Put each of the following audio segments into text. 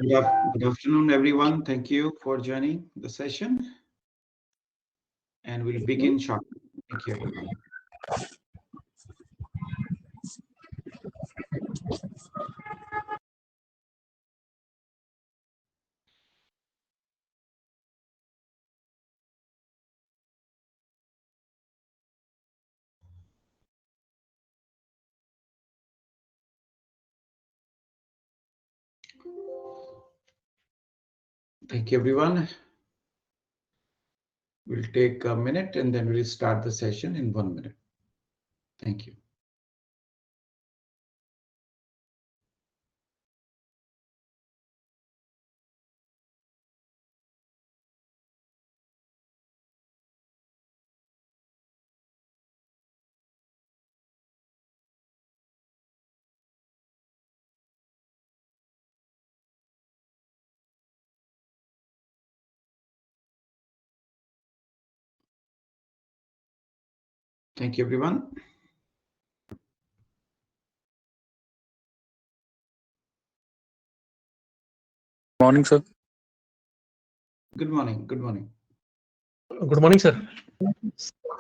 Good afternoon, everyone. Thank you for joining the session, and we'll begin shortly. Thank you, everyone. Thank you, everyone. We'll take a minute and then we'll start the session in 1 minute. Thank you. Thank you, everyone. Morning, sir. Good morning. Good morning. Good morning, sir.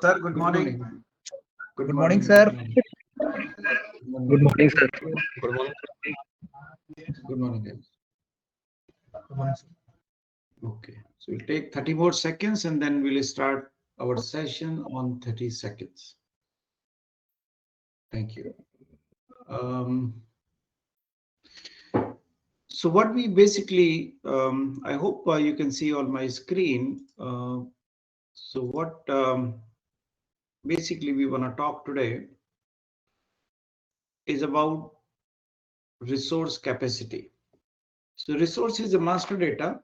Sir, good morning. Good morning, sir. Good morning, sir. Good morning. Good morning, guys. Good morning, sir. Okay, so we'll take 30 more seconds and then we'll start our session on 30 seconds. Thank you. So what we basically, I hope you can see on my screen. So what basically we want to talk today is about resource capacity. So resource is a master data.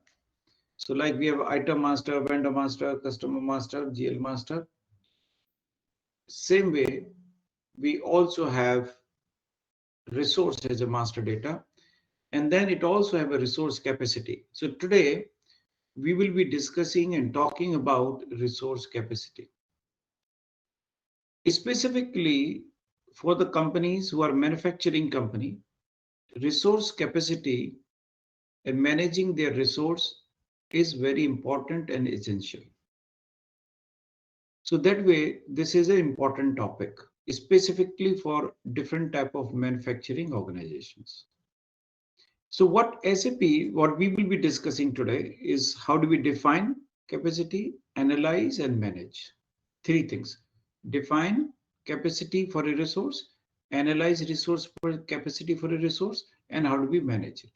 So like we have item master, vendor master, customer master, GL master. Same way, we also have resource as a master data. And then it also have a resource capacity. So today we will be discussing and talking about resource capacity. Specifically for the companies who are manufacturing company, resource capacity and managing their resource is very important and essential. So that way, this is an important topic, specifically for different type of manufacturing organizations. So what SAP, what we will be discussing today is how do we define capacity, analyze and manage. Three things: define capacity for a resource, analyze resource for capacity for a resource, and how do we manage it.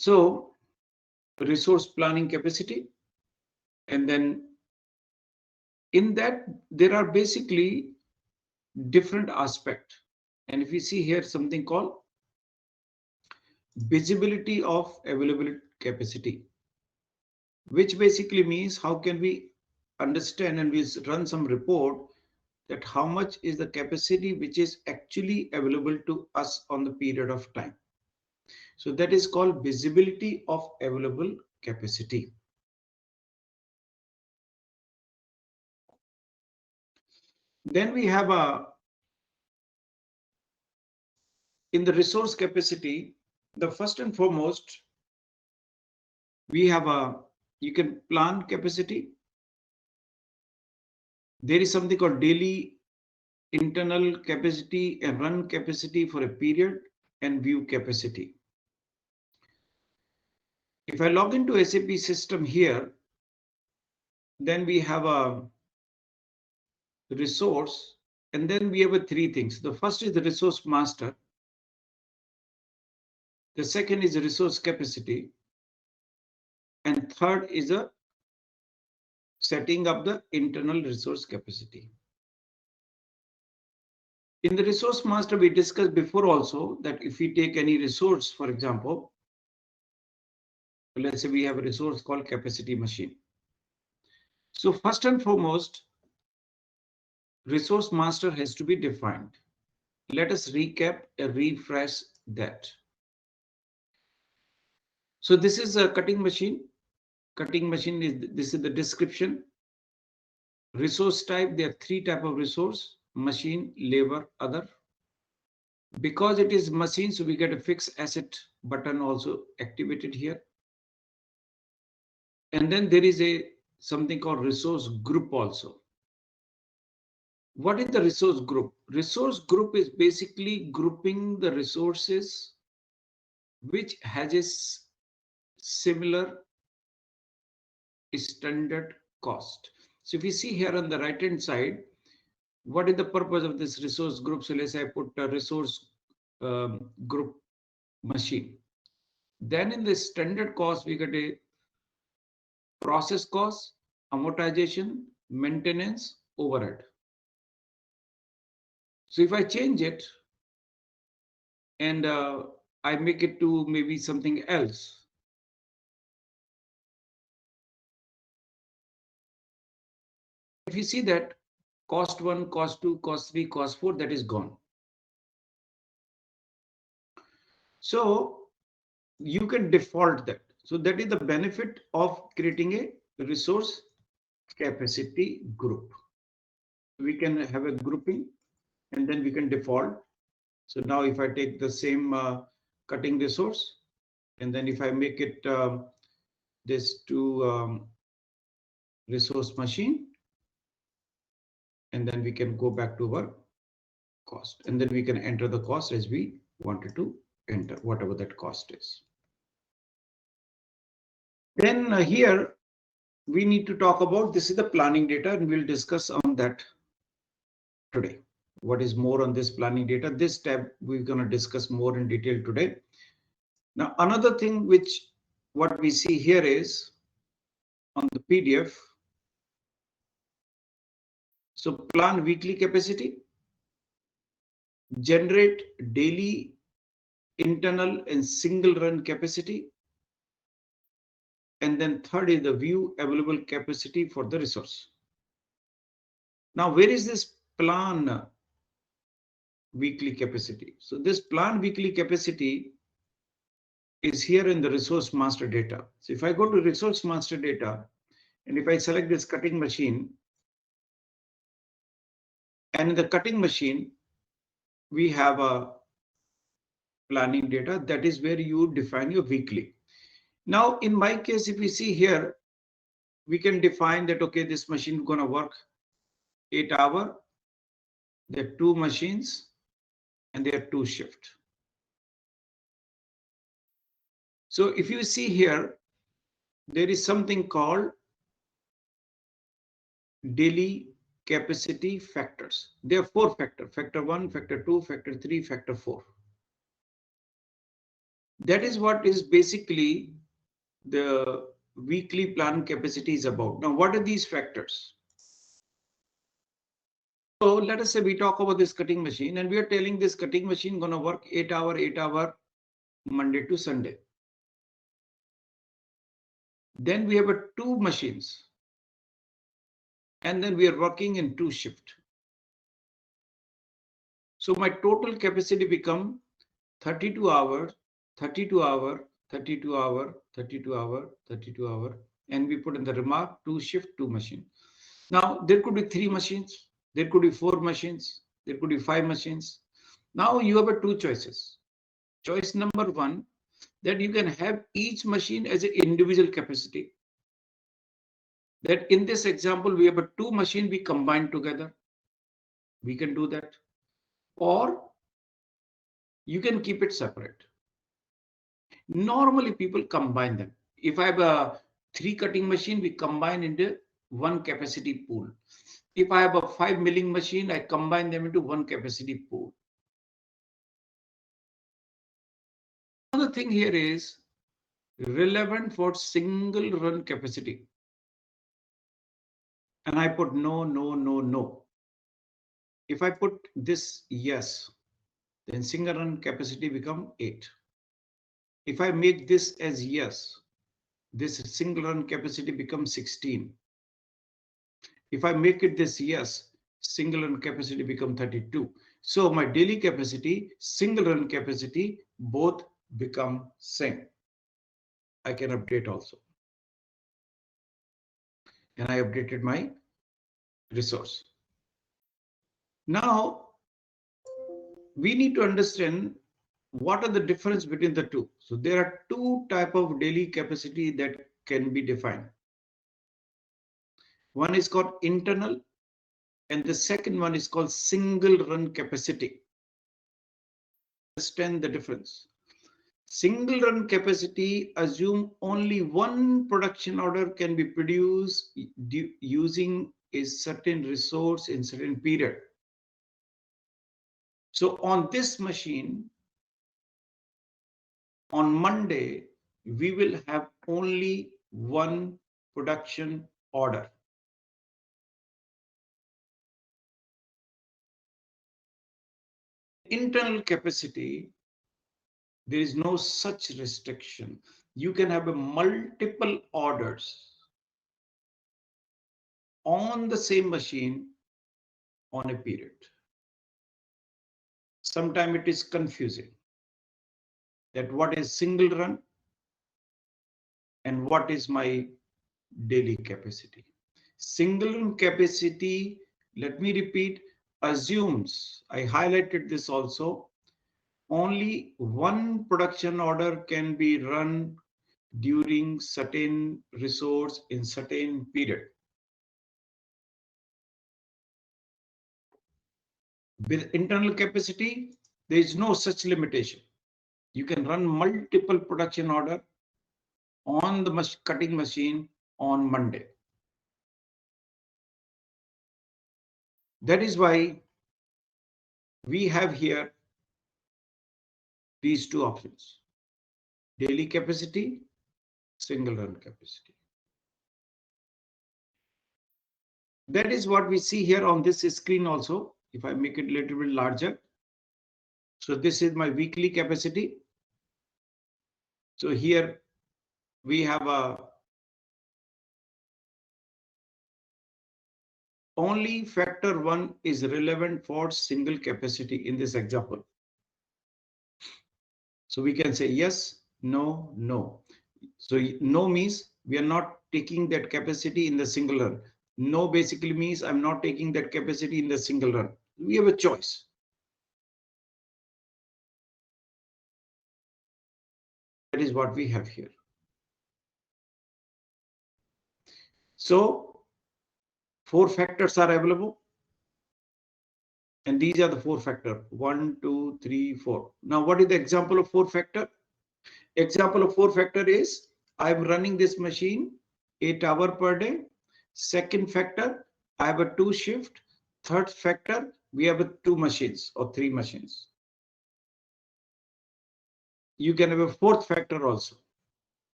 So resource planning capacity, and then in that there are basically different aspects. And if you see here something called visibility of available capacity, which basically means how can we understand and we run some report that how much is the capacity which is actually available to us on the period of time. So that is called visibility of available capacity. Then we have in the resource capacity, the first and foremost, we have you can plan capacity. There is something called daily internal capacity and run capacity for a period and view capacity. If I log into SAP system here, then we have a resource, and then we have three things. The first is the resource master. The second is the resource capacity. And third is a setting up the internal resource capacity. In the resource master, we discussed before also that if we take any resource, for example, let's say we have a resource called capacity machine. So first and foremost, resource master has to be defined. Let us recap and refresh that. So this is a cutting machine. Cutting machine is, this is the description. Resource type, there are three types of resource: machine, labor, other. Because it is machine, so we get a fixed asset button also activated here. And then there is a something called resource group also. What is the resource group? Resource group is basically grouping the resources which has a similar standard cost. So if you see here on the right hand side, what is the purpose of this resource group? So let's say I put a resource group machine. Then in the standard cost, we get a process cost, amortization, maintenance, overhead. So if I change it and I make it to maybe something else, if you see that cost 1, cost 2, cost 3, cost 4, that is gone. So you can default that. So that is the benefit of creating a resource capacity group. We can have a grouping and then we can default. So now if I take the same cutting resource and then if I make it this to resource machine, and then we can go back to our cost and then we can enter the cost as we wanted to enter, whatever that cost is. Then here we need to talk about, this is the planning data and we'll discuss on that today. What is more on this planning data? This tab we're going to discuss more in detail today. Now another thing which what we see here is on the PDF. So plan weekly capacity, generate daily internal and single run capacity, and then third is the view available capacity for the resource. Now where is this plan weekly capacity? So this plan weekly capacity is here in the resource master data. So if I go to resource master data and if I select this cutting machine, and in the cutting machine we have a planning data, that is where you define your weekly. Now in my case, if we see here, we can define that okay, this machine is going to work 8 hours. There are 2 machines and there are 2 shifts. So if you see here, there is something called daily capacity factors. There are 4 factors: factor 1, factor 2, factor 3, factor 4. That is what is basically the weekly plan capacity is about. Now, what are these factors? So let us say we talk about this cutting machine and we are telling this cutting machine going to work 8 hours, Monday to Sunday. Then we have 2 machines and then we are working in 2 shifts. So my total capacity become 32 hours, 32 hours, 32 hours, 32 hours, 32 hours, and we put in the remark 2 shift, 2 machine. Now there could be 3 machines, there could be 4 machines, there could be 5 machines. Now you have 2 choices. Choice number 1, that you can have each machine as an individual capacity. That in this example, we have 2 machines we combine together. We can do that. Or you can keep it separate. Normally people combine them. If I have a 3 cutting machine, we combine into 1 capacity pool. If I have a 5 milling machine, I combine them into 1 capacity pool. Another thing here is relevant for single run capacity. And I put no, no, no, no. If I put this yes, then single run capacity become 8. If I make this as yes, this single run capacity becomes 16. If I make it this yes, single run capacity become 32. So my daily capacity, single run capacity, both become same. I can update also. And I updated my resource. Now, we need to understand what are the difference between the two. So there are two type of daily capacity that can be defined. One is called internal, and the second one is called single run capacity. Understand the difference. Single run capacity assume only one production order can be produced using a certain resource in certain period. So on this machine, on Monday, we will have only one production order. Internal capacity, there is no such restriction. You can have a multiple orders on the same machine on a period. Sometimes it is confusing that what is single run and what is my daily capacity. Single run capacity, let me repeat, assumes, I highlighted this also, only one production order can be run during certain resource in certain period. With internal capacity, there is no such limitation. You can run multiple production order on the cutting machine on Monday. That is why we have here these two options: daily capacity, single run capacity. That is what we see here on this screen also. If I make it a little bit larger. So this is my weekly capacity. So here we have a only factor 1 is relevant for single capacity in this example. So we can say yes, no, no. So no means we are not taking that capacity in the single run. No basically means I'm not taking that capacity in the single run. We have a choice. That is what we have here. So 4 factors are available. And these are the 4 factors: 1, 2, 3, 4. Now, what is the example of 4 factor? Example of 4 factor is I'm running this machine 8 hours per day. Second factor, I have a 2 shift. Third factor, we have a 2 machines or 3 machines. You can have a 4th factor also.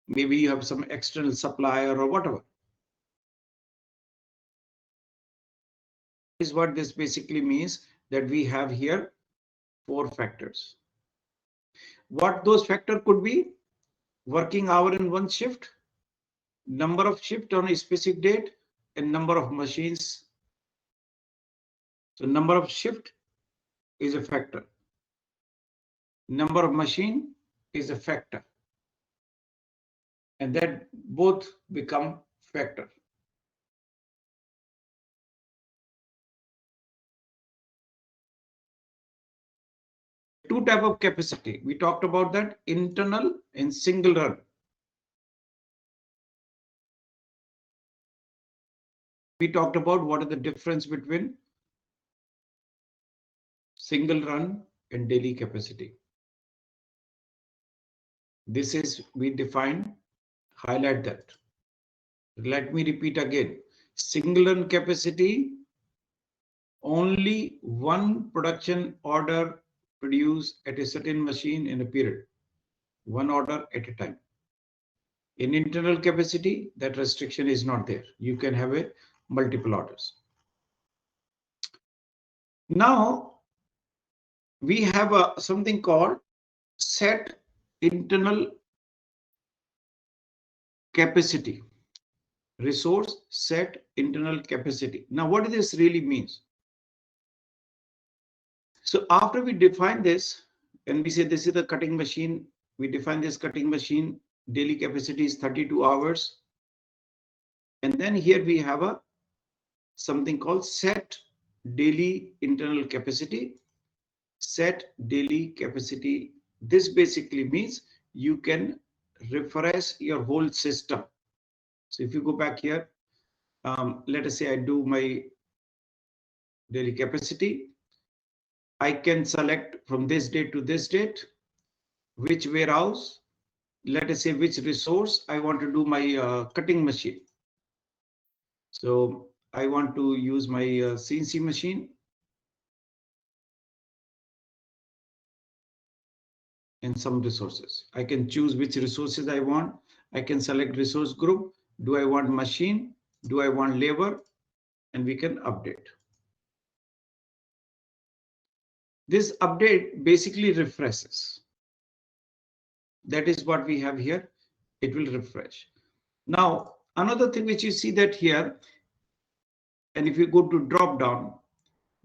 Maybe you have some external supplier or whatever. This is what this basically means, that we have here 4 factors. What those factors could be: working hour in one shift, number of shift on a specific date, and number of machines. So number of shift is a factor. Number of machine is a factor. And that both become factor. Two type of capacity. We talked about that: internal and single run. We talked about what is the difference between single run and daily capacity. This is, we define, highlight that. Let me repeat again. Single run capacity, only one production order produced at a certain machine in a period, one order at a time. In internal capacity, that restriction is not there. You can have a multiple orders. Now we have something called set internal capacity. Resource set internal capacity. Now what does this really means? So after we define this, and we say this is the cutting machine, we define this cutting machine, daily capacity is 32 hours. And then here we have something called set daily internal capacity, set daily capacity. This basically means you can refresh your whole system. So if you go back here, let us say I do my daily capacity. I can select from this date to this date, which warehouse, let us say which resource I want to do my cutting machine. So I want to use my CNC machine. And some resources. I can choose which resources I want. I can select resource group. Do I want machine? Do I want labor? And we can update. This update basically refreshes. That is what we have here. It will refresh. Now, another thing which you see that here, and if you go to drop down,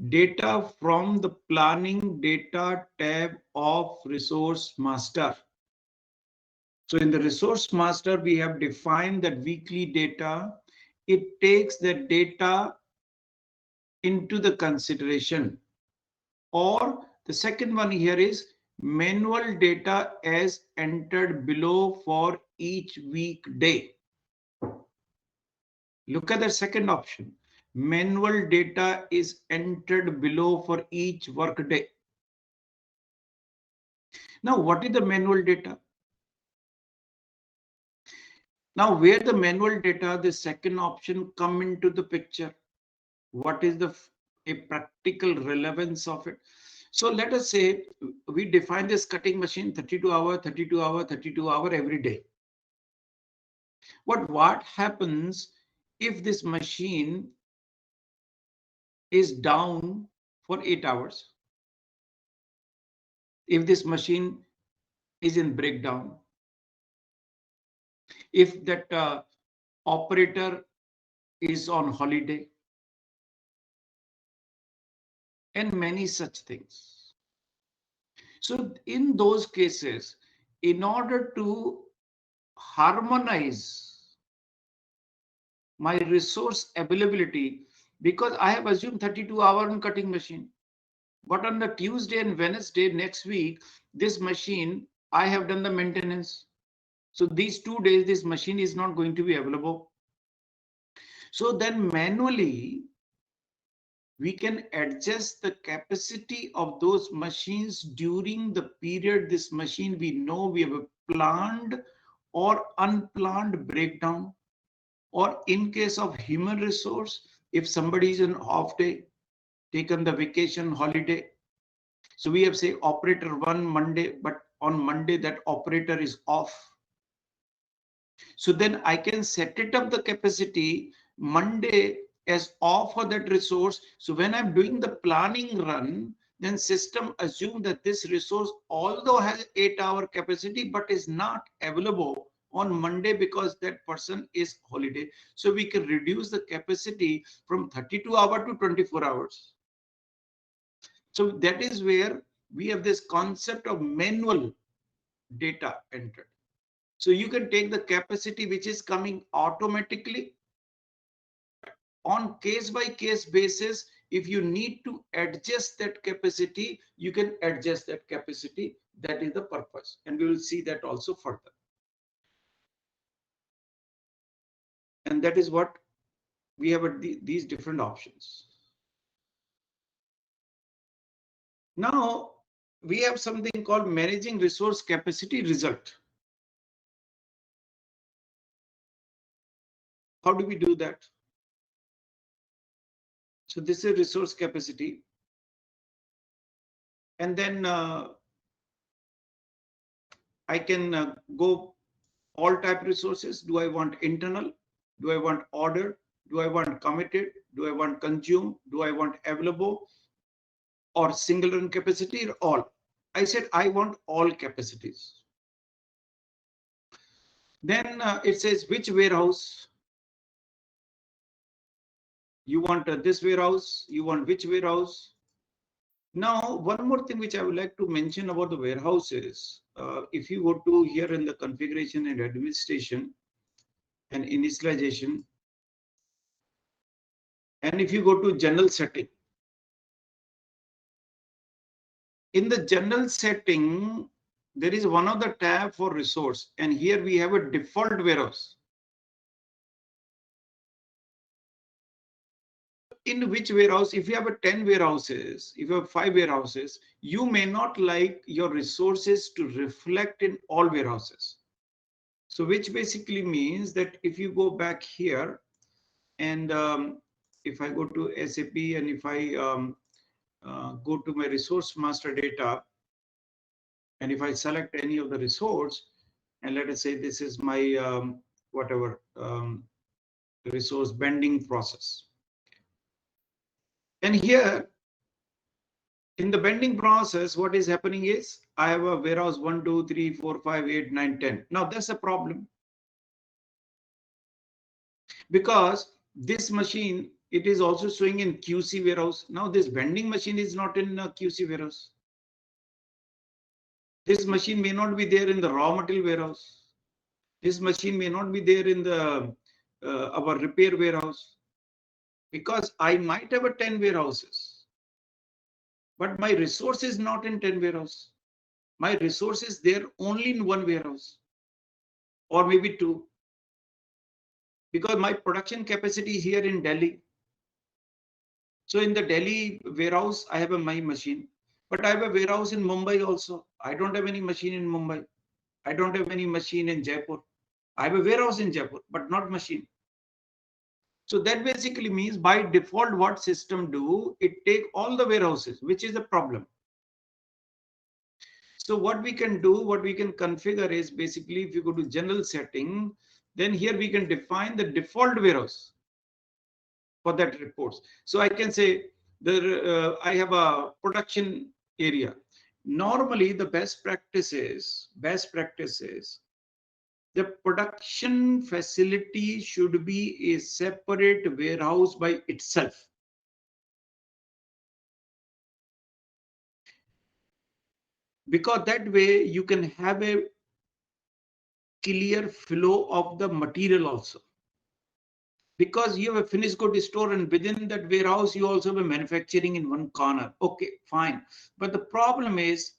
data from the planning data tab of resource master. So in the resource master, we have defined that weekly data. It takes the data into the consideration. Or the second one here is manual data as entered below for each weekday. Look at the second option. Manual data is entered below for each workday. Now, what is the manual data? Now, where the manual data, the second option come into the picture. What is a practical relevance of it? So let us say we define this cutting machine 32 hour, 32 hour, 32 hour every day. But what happens if this machine is down for 8 hours? If this machine is in breakdown? If that operator is on holiday? And many such things. So in those cases, in order to harmonize my resource availability, because I have assumed 32-hour on cutting machine, but on the Tuesday and Wednesday next week, this machine, I have done the maintenance. So these 2 days, this machine is not going to be available. So then manually, we can adjust the capacity of those machines during the period this machine we know we have a planned or unplanned breakdown, or in case of human resource, if somebody is an off day, taken the vacation holiday. So we have say operator 1 Monday, but on Monday that operator is off. So then I can set it up the capacity Monday as off for that resource. So when I'm doing the planning run, then system assume that this resource although has 8-hour capacity, but is not available on Monday because that person is holiday. So we can reduce the capacity from 32 hours to 24 hours. So that is where we have this concept of manual data entered. So you can take the capacity which is coming automatically on case by case basis. If you need to adjust that capacity, you can adjust that capacity. That is the purpose. And we will see that also further. And that is what we have these different options. Now we have something called managing resource capacity result. How do we do that? So this is resource capacity. And then I can go all type resources. Do I want internal? Do I want order? Do I want committed? Do I want consume? Do I want available? Or single run capacity or all? I said I want all capacities. Then it says which warehouse. You want this warehouse, you want which warehouse. Now, one more thing which I would like to mention about the warehouse is, if you go to here in the configuration and administration and initialization, and if you go to general setting, In the general setting, there is one of the tab for resource, and here we have a default warehouse. In which warehouse, if you have a 10 warehouses, if you have 5 warehouses, you may not like your resources to reflect in all warehouses. So which basically means that if you go back here and if I go to SAP and if I go to my resource master data, and if I select any of the resource, and let us say this is my whatever resource bending process. And here in the bending process, what is happening is I have a warehouse 1, 2, 3, 4, 5, 8, 9, 10. Now that's a problem because this machine, it is also showing in QC warehouse. Now this vending machine is not in a QC warehouse. This machine may not be there in the raw material warehouse. This machine may not be there in the our repair warehouse, because I might have a 10 warehouses, but my resource is not in 10 warehouse. My resource is there only in 1 warehouse or maybe 2, because my production capacity is here in Delhi. So in the Delhi warehouse, I have my machine, but I have a warehouse in Mumbai also. I don't have any machine in Mumbai. I don't have any machine in Jaipur. I have a warehouse in Jaipur, but not machine. So that basically means by default, what system do, it take all the warehouses, which is a problem. So what we can do, what we can configure is basically, if you go to general setting, then here we can define the default warehouse for that reports. So I can say I have a production area. Normally the best practice is the production facility should be a separate warehouse by itself. Because that way you can have a clear flow of the material also. Because you have a finished good store and within that warehouse, you also have a manufacturing in one corner. Okay, fine. But the problem is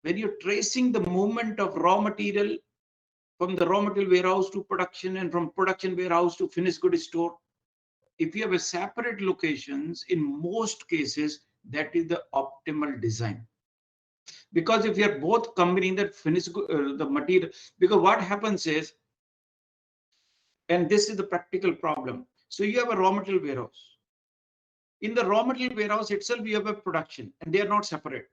when you're tracing the movement of raw material from the raw material warehouse to production and from production warehouse to finished good store, if you have a separate locations, in most cases, that is the optimal design. Because if you are both combining that finished the material, because what happens is, and this is the practical problem. So you have a raw material warehouse. In the raw material warehouse itself, you have a production and they are not separate.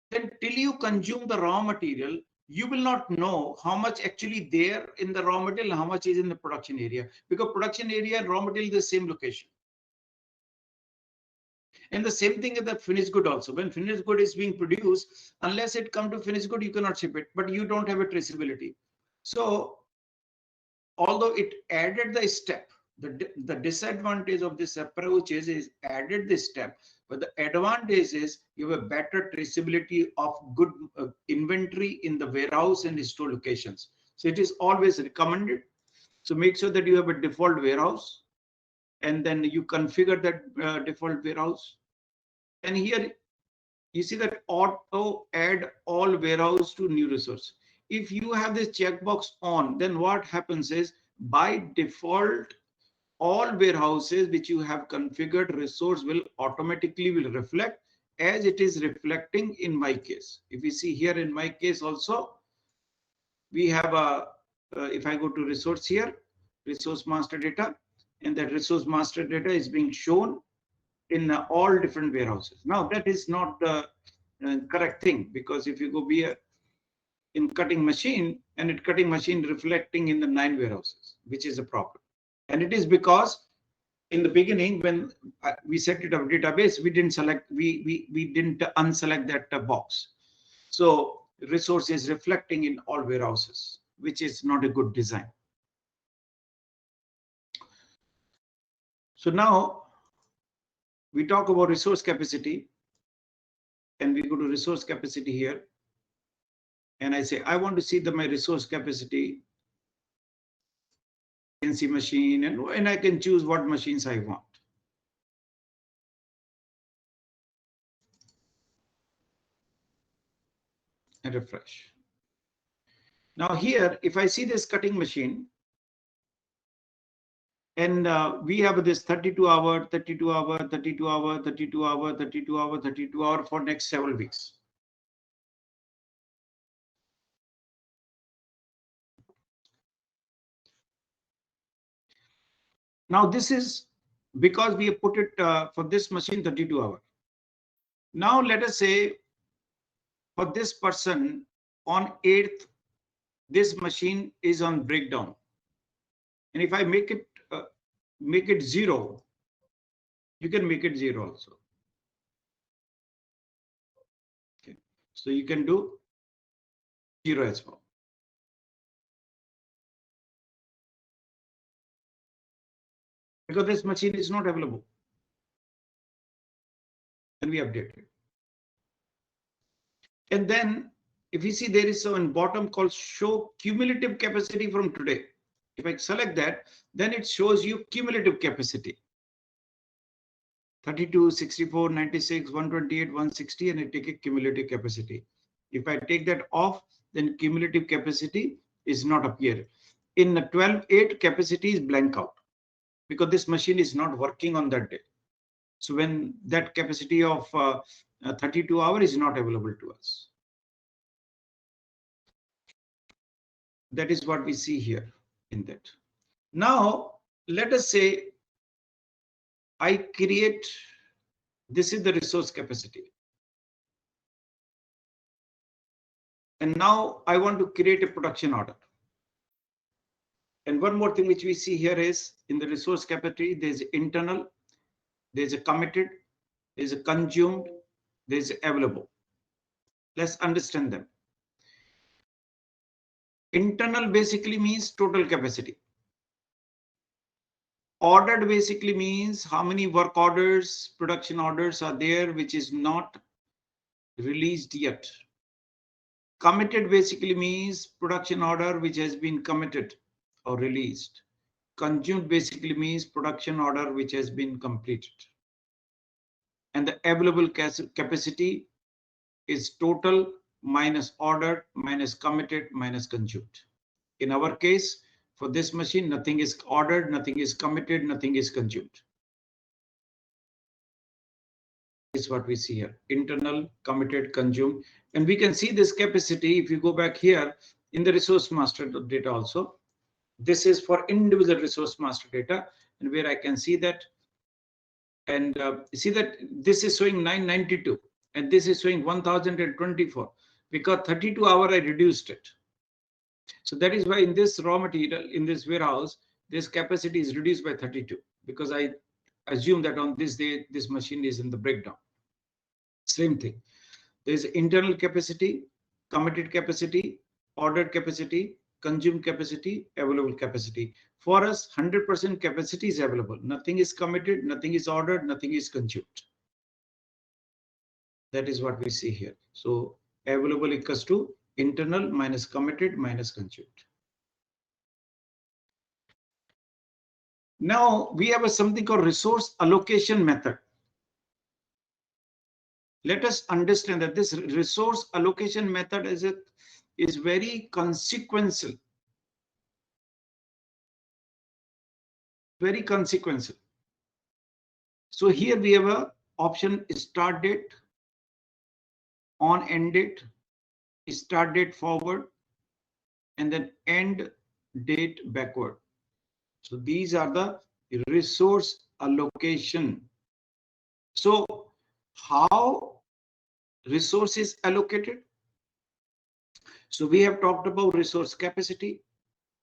Then till you consume the raw material, you will not know how much actually there in the raw material, how much is in the production area, because production area and raw material is the same location. And the same thing is the finished good also. When finished good is being produced, unless it come to finished good, you cannot ship it, but you don't have a traceability. So although it added the step, the disadvantage of this approach is added this step, but the advantage is you have a better traceability of good inventory in the warehouse and store locations. So it is always recommended. So make sure that you have a default warehouse and then you configure that default warehouse. And here you see that auto add all warehouse to new resource. If you have this checkbox on, then what happens is by default, all warehouses which you have configured resource will automatically reflect as it is reflecting in my case. If you see here in my case also, we have a, if I go to resource here, resource master data, and that resource master data is being shown in all different warehouses. Now that is not the correct thing, because if you go here in cutting machine, and it cutting machine reflecting in the 9 warehouses, which is a problem. And it is because in the beginning, when we set it up database, we didn't select, we didn't unselect that box. So resource is reflecting in all warehouses, which is not a good design. So now we talk about resource capacity, and we go to resource capacity here. And I say, I want to see my resource capacity, CNC machine, and I can choose what machines I want. and refresh. Now here, if I see this cutting machine, and we have this 32 hour, 32 hour, 32 hour, 32 hour, 32 hour, 32 hour for next several weeks. Now this is because we have put it for this machine 32 hour. Now let us say for this person on 8th, this machine is on breakdown. And if I make it 0, you can make it 0 also. Okay. So you can do 0 as well. Because this machine is not available. And we update it. And then if you see there is some bottom called show cumulative capacity from today. If I select that, then it shows you cumulative capacity. 32, 64, 96, 128, 160, and I take a cumulative capacity. If I take that off, then cumulative capacity is not appear. In the 12/8, capacity is blank out because this machine is not working on that day. So when that capacity of 32 hours is not available to us. That is what we see here in that. Now, let us say I create, this is the resource capacity. And now I want to create a production order. And one more thing which we see here is in the resource capacity, there's internal, there's a committed, there's a consumed, there's available. Let's understand them. Internal basically means total capacity. Ordered basically means how many work orders, production orders are there, which is not released yet. Committed basically means production order which has been committed or released. Consumed basically means production order which has been completed. And the available capacity is total minus ordered minus committed minus consumed. In our case, for this machine, nothing is ordered, nothing is committed, nothing is consumed. Is what we see here: internal, committed, consumed. And we can see this capacity if you go back here in the resource master data also. This is for individual resource master data, and where I can see that. And see that this is showing 992 and this is showing 1024 because 32 hours I reduced it. So that is why in this raw material in this warehouse, this capacity is reduced by 32 because I assume that on this day this machine is in the breakdown. Same thing. There is internal capacity, committed capacity, ordered capacity, consumed capacity, available capacity. For us, 100% capacity is available. Nothing is committed, nothing is ordered, nothing is consumed. That is what we see here. So available equals to internal minus committed minus consumed. Now we have something called resource allocation method. Let us understand that this resource allocation method is very consequential. Very consequential. So here we have a option start date, on end date, start date forward, and then end date backward. So these are the resource allocation. So how resource is allocated? So we have talked about resource capacity.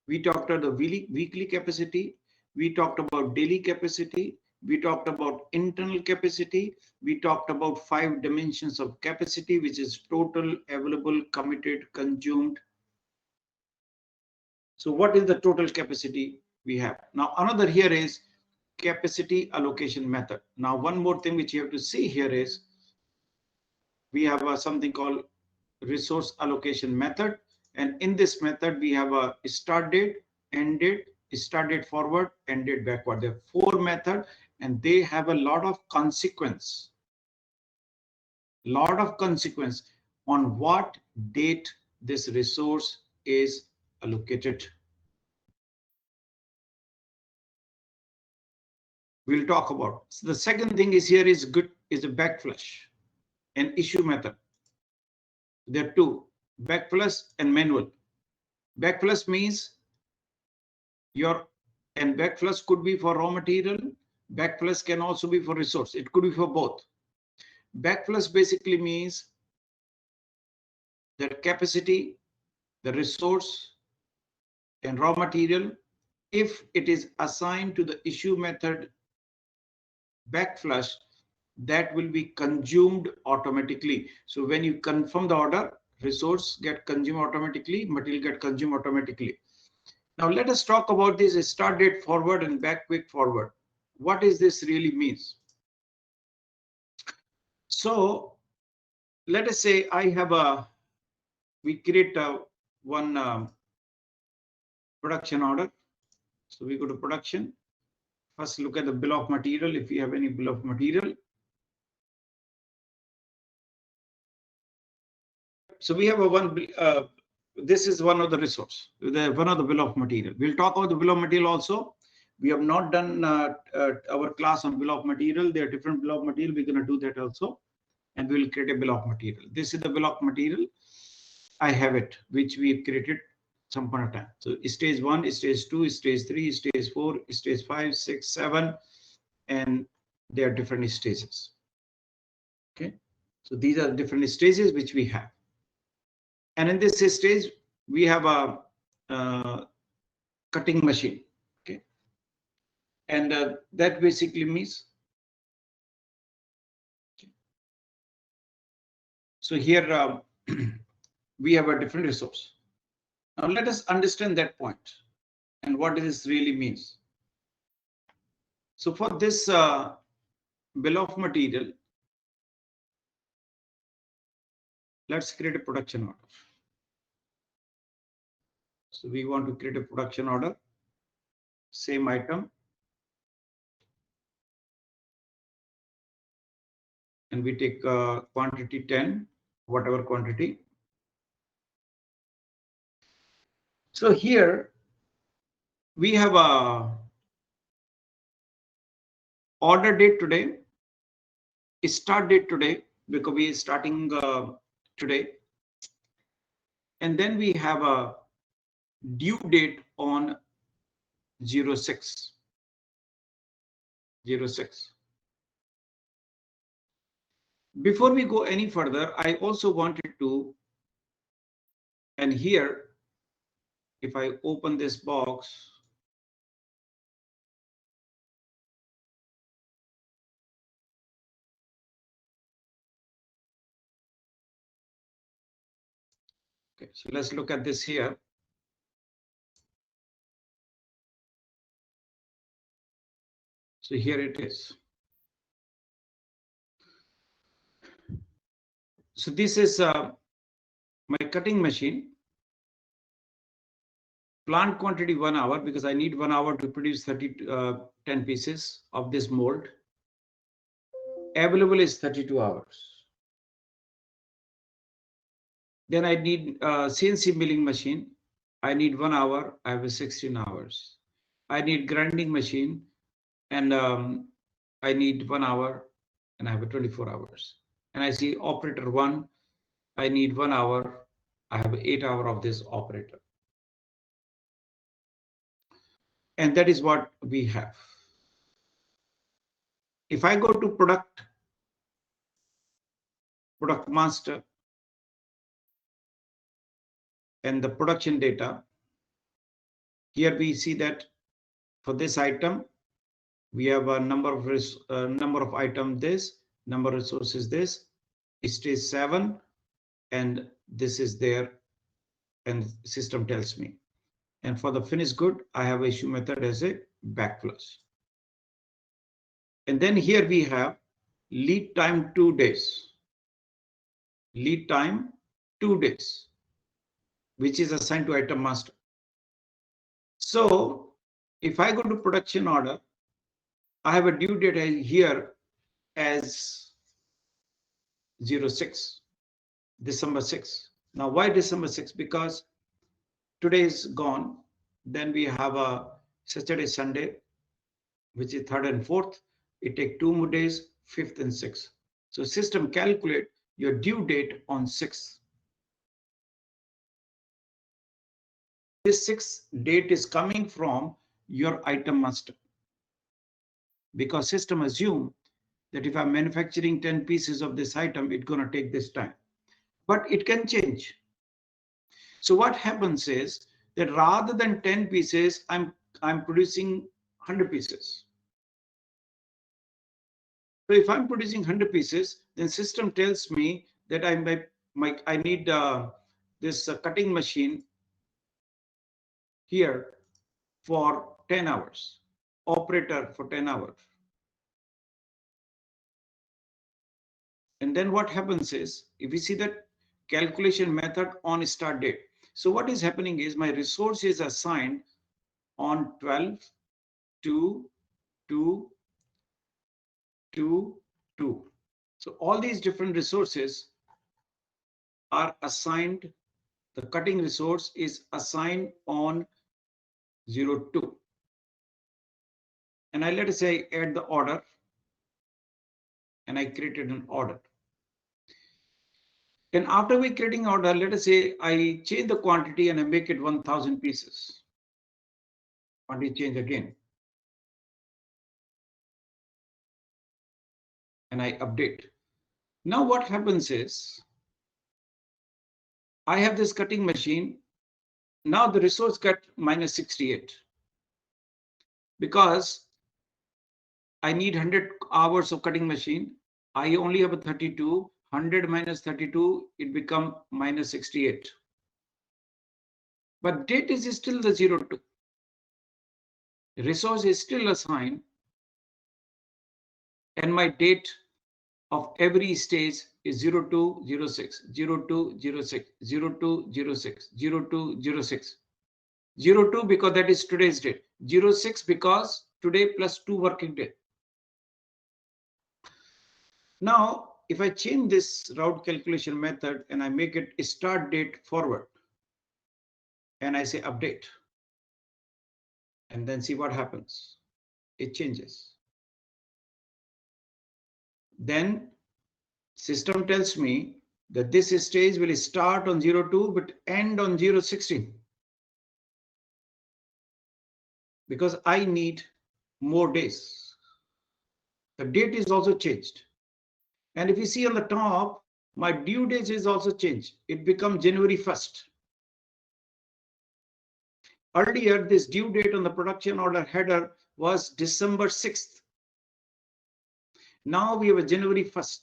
We talked about the weekly capacity. We talked about daily capacity. We talked about internal capacity. We talked about 5 dimensions of capacity, which is total, available, committed, consumed. So what is the total capacity we have? Now another here is capacity allocation method. Now one more thing which you have to see here is we have something called resource allocation method. And in this method, we have a start date, end date, start date forward, end date backward. There are 4 methods and they have a lot of consequence. on what date this resource is allocated. We'll talk about. So the second thing is here is a backflush and issue method. There are two, backflush and manual. Backflush means and backflush could be for raw material. Backflush can also be for resource. It could be for both. Backflush basically means that capacity, the resource, and raw material, if it is assigned to the issue method backflush, that will be consumed automatically. So when you confirm the order, resource get consumed automatically, material get consumed automatically. Now let us talk about this start date forward and back quick forward. What is this really means? So let us say I have we create one production order. So we go to production. First look at the bill of material, if you have any bill of material. So we have this is one of the resource, one of the bill of material. We'll talk about the bill of material also. We have not done our class on bill of material. There are different bill of material. We're going to do that also. And we'll create a bill of material. This is the bill of material. I have it, which we created some point of time. So stage 1, stage 2, stage 3, stage 4, stage 5, 6, 7, and there are different stages. Okay, so these are different stages which we have. And in this stage, we have a cutting machine. Okay, and that basically means. So here we have a different resource. Now let us understand that point and what this really means. So for this bill of material, let's create a production order. So we want to create a production order, same item. And we take quantity 10, whatever quantity. So here we have a order date today, start date today, because we are starting today. And then we have a due date on 06. Before we go any further, I also wanted to, and here, if I open this box, okay, so let's look at this here. So here it is. So this is my cutting machine. Plant quantity 1 hour, because I need 1 hour to produce 10 pieces of this mold. Available is 32 hours. Then I need CNC milling machine. I need 1 hour. I have 16 hours. I need grinding machine, and I need 1 hour, and I have 24 hours. And I see operator 1. I need 1 hour. I have 8 hours of this operator. And that is what we have. If I go to product master and the production data, here we see that for this item, we have a number of items this, number of resources this, stage 7, and this is there, and system tells me. And for the finished good, I have issue method as a backflush. And then here we have lead time 2 days. Lead time 2 days, which is assigned to item master. So if I go to production order, I have a due date here as 06. December 6th. Now, why December 6th? Because today is gone. Then we have a Saturday, Sunday, which is 3rd and 4th. It takes 2 more days, 5th and 6th. So system calculate your due date on 6th. This 6th date is coming from your item master. Because system assume that if I'm manufacturing 10 pieces of this item, it's going to take this time. But it can change. So what happens is that rather than 10 pieces, I'm producing 100 pieces. So if I'm producing 100 pieces, then system tells me that I need this cutting machine here for 10 hours, operator for 10 hours. And then what happens is, if you see that calculation method on start date. So what is happening is my resource is assigned on 12, 2, 2, 2, 2. So all these different resources are assigned. The cutting resource is assigned on 0, 2. And I let us say add the order. And I created an order. And after we creating order, let us say I change the quantity and I make it 1000 pieces. Quantity change again. And I update. Now what happens is I have this cutting machine. Now the resource cut minus 68 because I need 100 hours of cutting machine. I only have a 32. 100 minus 32, it become minus 68. But date is still the 0, 2. Resource is still assigned. And my date of every stage is 0206, 0206, 0206, 0206. 02 because that is today's date. 06 because today plus 2 working day. Now, if I change this route calculation method and I make it start date forward and I say update and then see what happens. It changes. Then system tells me that this stage will start on 02 but end on 016. Because I need more days. The date is also changed. And if you see on the top, my due date is also changed. It becomes January 1st. Earlier, this due date on the production order header was December 6th. Now we have a January 1st.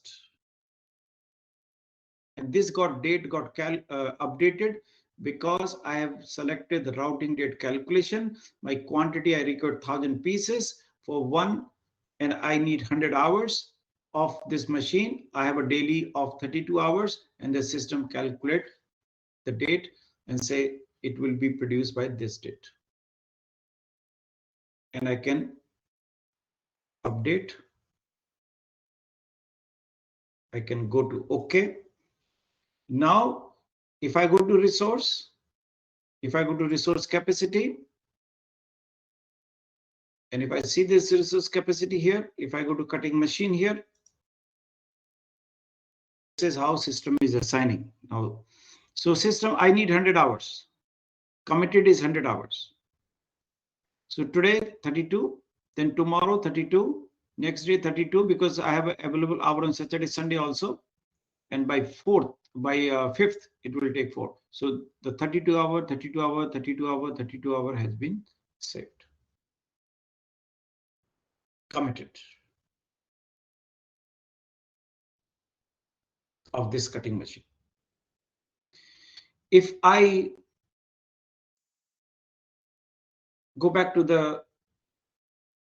And this date got updated because I have selected the routing date calculation. My quantity, I required 1000 pieces for one, and I need 100 hours of this machine. I have a daily of 32 hours, and the system calculate the date and say it will be produced by this date. And I can update. I can go to OK. Now, if I go to resource, capacity, and if I see this resource capacity here, if I go to cutting machine here, this is how system is assigning. Now, so system, I need 100 hours. Committed is 100 hours. So today 32, then tomorrow 32, next day 32 because I have an available hour on Saturday, Sunday also. And by 5th, it will take 4. So the 32 hour, 32 hour, 32 hour, 32 hour has been saved. Committed of this cutting machine. If I go back to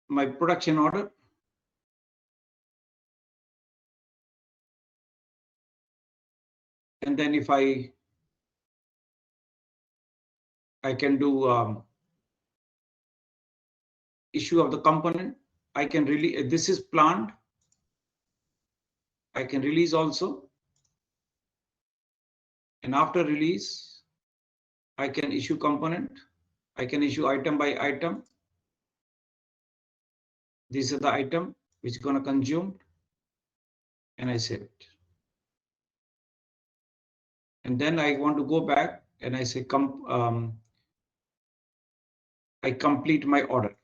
my production order, and then if I can do issue of the component, I can really, this is planned. I can release also. And after release, I can issue component. I can issue item by item. This is the item which is going to consume, and I save it. And then I want to go back and I say, I complete my order.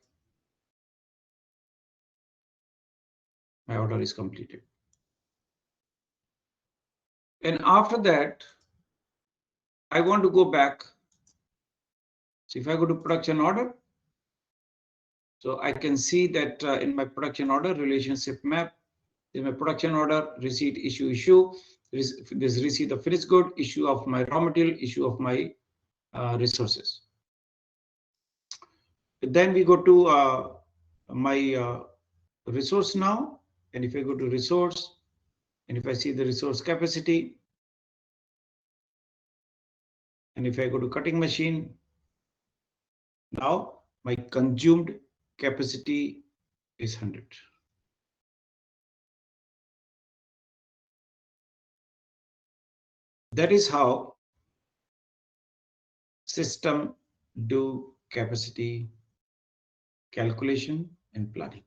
My order is completed. And after that, I want to go back. So if I go to production order, so I can see that in my production order relationship map, in my production order, receipt, issue, this receipt of finished good, issue of my raw material, issue of my resources. Then we go to my resource now. And if I go to resource, and if I see the resource capacity, and if I go to cutting machine, now my consumed capacity is 100. That is how system do capacity calculation and planning.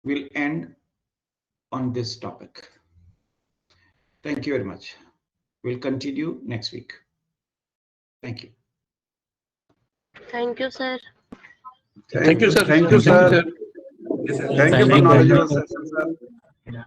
We'll end on this topic. Thank you very much. We'll continue next week. Thank you. Thank you, sir. Thank you, sir. Thank you, sir. Thank you for knowledgeable session, sir.